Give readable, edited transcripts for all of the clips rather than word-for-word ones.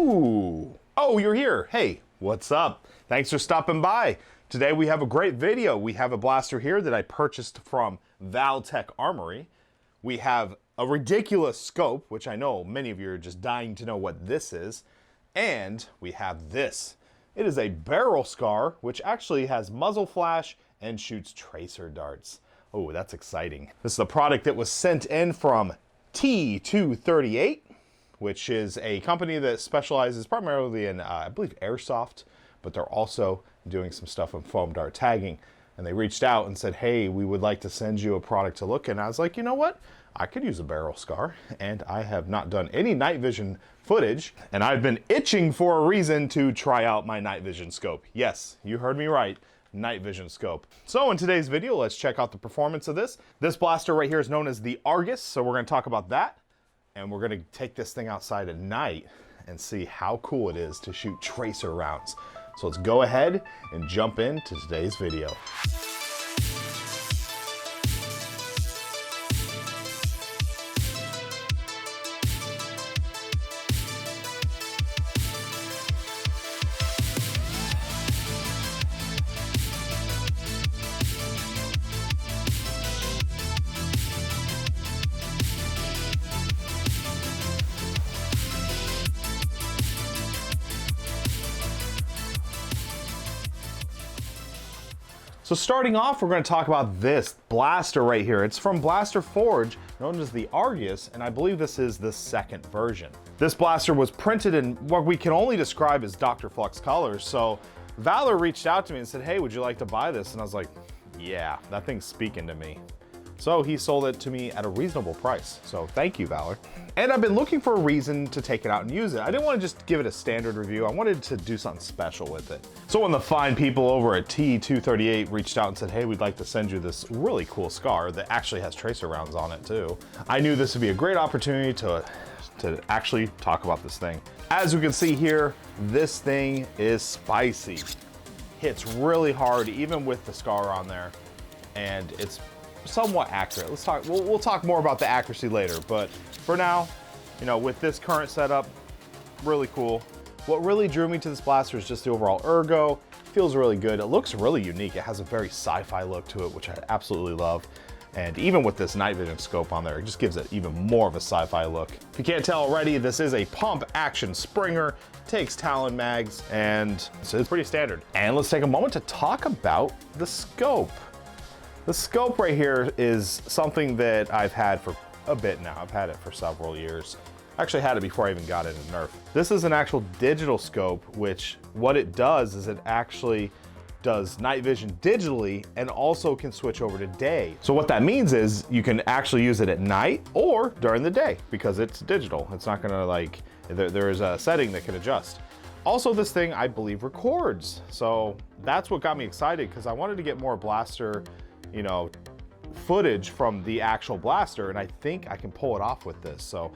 Ooh. Oh, you're here. Hey, what's up? Thanks for stopping by. Today we have a great video. We have a blaster here that I purchased from Valtech Armory. We have a ridiculous scope, which I know many of you are just dying to know what this is. And we have this. It is a barrel scar, which actually has muzzle flash and shoots tracer darts. Oh, that's exciting. This is a product that was sent in from T238, which is a company that specializes primarily in, I believe, airsoft, but they're also doing some stuff with foam dart tagging. And they reached out and said, hey, we would like to send you a product to look at. And I was like, you know what? I could use a barrel scar. And I have not done any night vision footage. And I've been itching for a reason to try out my night vision scope. Yes, you heard me right. Night vision scope. So in today's video, let's check out the performance of this. This blaster right here is known as the Argus. So we're going to talk about that. And we're going to take this thing outside at night and see how cool it is to shoot tracer rounds. So let's go ahead and jump into today's video. So starting off, we're going to talk about this blaster right here. It's from Blaster Forge, known as the Argus, and I believe this is the second version. This blaster was printed in what we can only describe as DrFlux colors. So Valor reached out to me and said, hey, would you like to buy this? And I was like, yeah, that thing's speaking to me. So he sold it to me at a reasonable price. So thank you, Valor. And I've been looking for a reason to take it out and use it. I didn't want to just give it a standard review. I wanted to do something special with it. So when the fine people over at T238 reached out and said, hey, we'd like to send you this really cool scar that actually has tracer rounds on it too, I knew this would be a great opportunity to actually talk about this thing. As you can see here, this thing is spicy. Hits really hard, even with the scar on there. And it's somewhat accurate. Let's talk, we'll talk more about the accuracy later, but for now, you know, with this current setup, really cool. What really drew me to this blaster is just the overall ergo. Feels really good. It looks really unique. It has a very sci-fi look to it, which I absolutely love. And even with this night vision scope on there, it just gives it even more of a sci-fi look. If you can't tell already, this is a pump action Springer, takes Talon mags, and so it's pretty standard. And let's take a moment to talk about the scope. The scope right here is something that I've had for a bit now. I've had it for several years. I actually had it before I even got into Nerf. This is an actual digital scope, which what it does is it actually does night vision digitally and also can switch over to day. So what that means is you can actually use it at night or during the day because it's digital. It's not gonna like, there is a setting that can adjust. Also, this thing, I believe, records. So that's what got me excited because I wanted to get more blaster, you know, footage from the actual blaster, and I think I can pull it off with this. So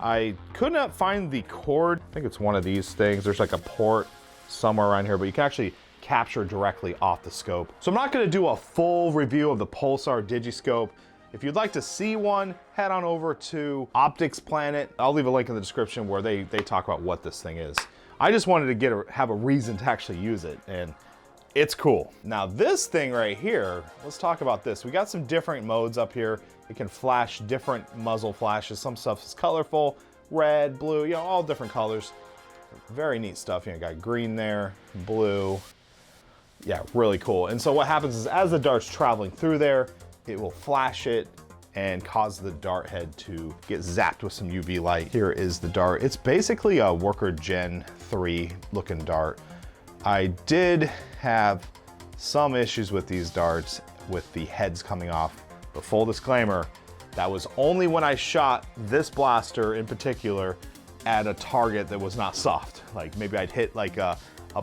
I could not find the cord. I think it's one of these things. There's like a port somewhere around here, but you can actually capture directly off the scope. So I'm not going to do a full review of the Pulsar Digiscope. If you'd like to see one, head on over to Optics Planet. I'll leave a link in the description where they talk about what this thing is. I just wanted to have a reason to actually use it, and it's cool. Now this thing right here, let's talk about this. We got some different modes up here. It can flash different muzzle flashes. Some stuff is colorful, red, blue, you know, all different colors. Very neat stuff. You know, got green there, blue. Yeah, really cool. And so what happens is as the dart's traveling through there, it will flash it and cause the dart head to get zapped with some UV light. Here is the dart. It's basically a Worker Gen 3 looking dart. I did have some issues with these darts with the heads coming off, but full disclaimer, that was only when I shot this blaster in particular at a target that was not soft. Like maybe I'd hit like a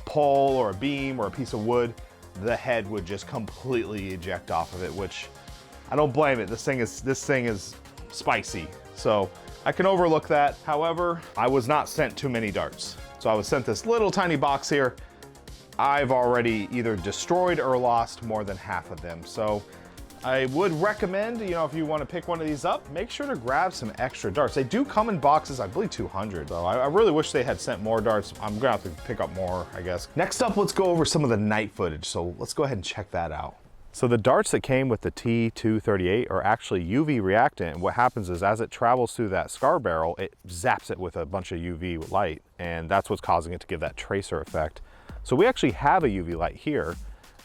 pole or a beam or a piece of wood, the head would just completely eject off of it, which I don't blame it. This thing is spicy, so I can overlook that. However, I was not sent too many darts. So I was sent this little tiny box here. I've already either destroyed or lost more than half of them. So I would recommend, you know, if you want to pick one of these up, make sure to grab some extra darts. They do come in boxes, I believe 200. So I really wish they had sent more darts. I'm gonna have to pick up more, I guess. Next up, let's go over some of the night footage. So let's go ahead and check that out. So the darts that came with the T238 are actually UV reactant. And what happens is as it travels through that scar barrel, it zaps it with a bunch of UV light. And that's what's causing it to give that tracer effect. So we actually have a UV light here,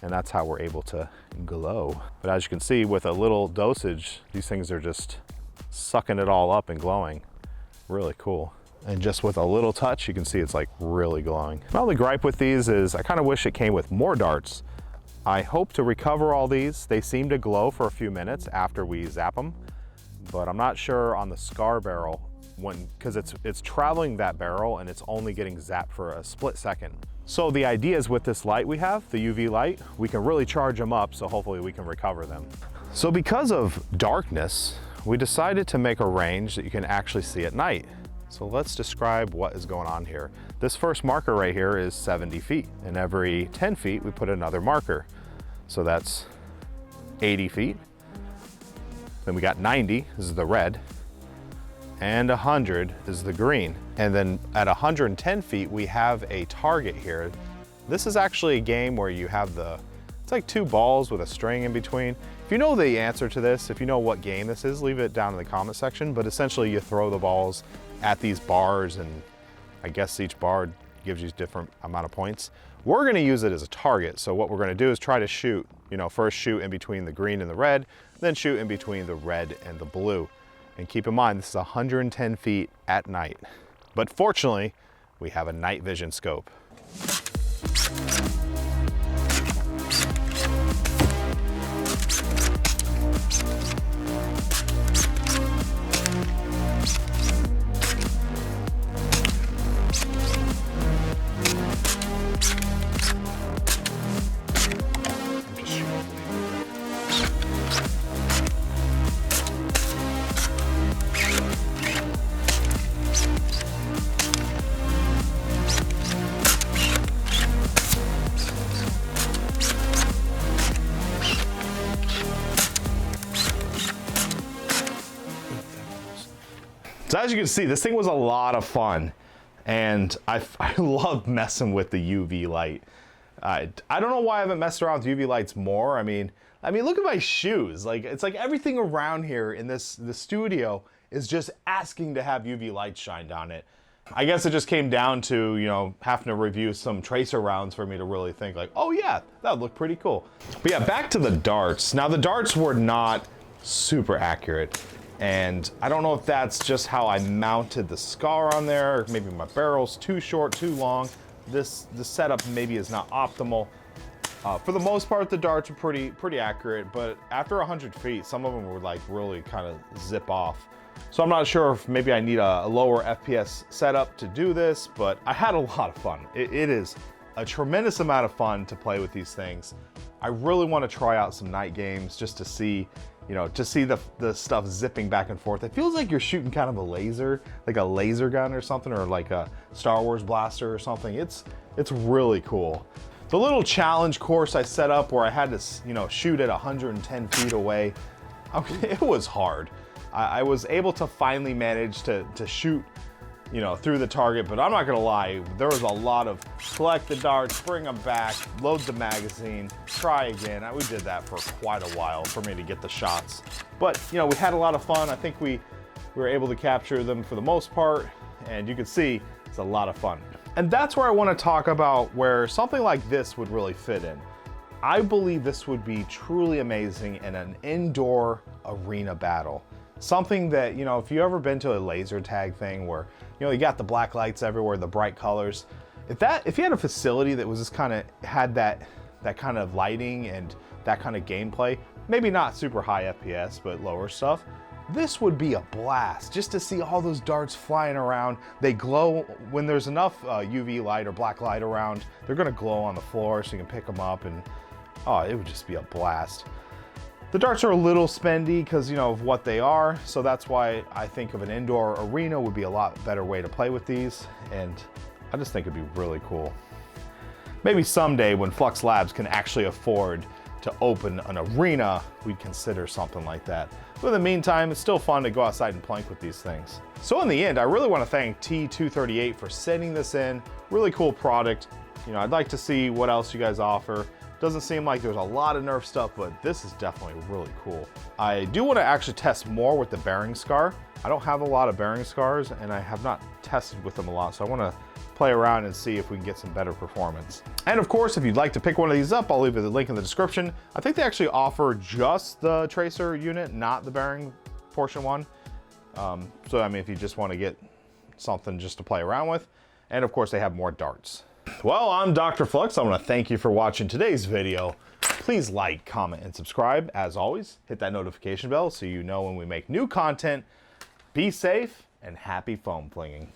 and that's how we're able to glow. But as you can see, with a little dosage, these things are just sucking it all up and glowing. Really cool. And just with a little touch, you can see it's like really glowing. My only gripe with these is I kind of wish it came with more darts. I hope to recover all these. They seem to glow for a few minutes after we zap them, but I'm not sure on the scar barrel because it's traveling that barrel and it's only getting zapped for a split second. So the idea is with this light we have, the UV light, we can really charge them up, so hopefully we can recover them. So because of darkness, we decided to make a range that you can actually see at night. So let's describe what is going on here. This first marker right here is 70 feet, and every 10 feet we put another marker. So that's 80 feet. Then we got 90, this is the red, and 100 is the green. And then at 110 feet, we have a target here. This is actually a game where you have it's like two balls with a string in between. If you know the answer to this, if you know what game this is, leave it down in the comment section. But essentially you throw the balls at these bars, and I guess each bar gives you a different amount of points. We're gonna use it as a target. So what we're gonna do is try to shoot, you know, first shoot in between the green and the red, then shoot in between the red and the blue. And keep in mind, this is 110 feet at night. But fortunately, we have a night vision scope. So as you can see, this thing was a lot of fun, and I love messing with the UV light. I don't know why I haven't messed around with UV lights more. I mean, look at my shoes. Like, it's like everything around here in the studio is just asking to have UV lights shined on it. I guess it just came down to, you know, having to review some tracer rounds for me to really think like, oh yeah, that would look pretty cool. But yeah, back to the darts. Now the darts were not super accurate. And I don't know if that's just how I mounted the scar on there, or maybe my barrel's too short, too long. The setup maybe is not optimal. For the most part, the darts are pretty accurate, but after 100 feet, some of them would like really kind of zip off. So I'm not sure if maybe I need a lower FPS setup to do this, but I had a lot of fun. It is a tremendous amount of fun to play with these things. I really want to try out some night games just to see, you know, to see the stuff zipping back and forth. It feels like you're shooting kind of a laser, like a laser gun or something, or like a Star Wars blaster or something. It's really cool. The little challenge course I set up where I had to, you know, shoot at 110 feet away, it was hard. I was able to finally manage to shoot, you know, through the target, but I'm not gonna lie, there was a lot of collect the darts, bring them back, load the magazine, try again. We did that for quite a while for me to get the shots. But, you know, we had a lot of fun. I think we were able to capture them for the most part, and you can see it's a lot of fun. And that's where I wanna talk about where something like this would really fit in. I believe this would be truly amazing in an indoor arena battle. Something that, you know, if you've ever been to a laser tag thing where, you know, you got the black lights everywhere, the bright colors. If you had a facility that was just kind of had that kind of lighting and that kind of gameplay, maybe not super high FPS, but lower stuff, this would be a blast just to see all those darts flying around. They glow when there's enough UV light or black light around. They're gonna glow on the floor so you can pick them up, and oh, it would just be a blast. The darts are a little spendy because, you know, of what they are, so that's why I think of an indoor arena would be a lot better way to play with these, and I just think it'd be really cool. Maybe someday when Flux Labs can actually afford to open an arena, we'd consider something like that. But in the meantime, it's still fun to go outside and plank with these things. So in the end, I really want to thank T238 for sending this in. Really cool product. You know, I'd like to see what else you guys offer. Doesn't seem like there's a lot of Nerf stuff, but this is definitely really cool. I do want to actually test more with the bearing scar. I don't have a lot of bearing scars, and I have not tested with them a lot, so I want to play around and see if we can get some better performance. And of course, if you'd like to pick one of these up, I'll leave the link in the description. I think they actually offer just the tracer unit, not the bearing portion one. So I mean, if you just want to get something just to play around with. And of course, they have more darts. Well, I'm DrFlux. I want to thank you for watching today's video. Please like, comment, and subscribe. As always, hit that notification bell so you know when we make new content. Be safe and happy foam flinging.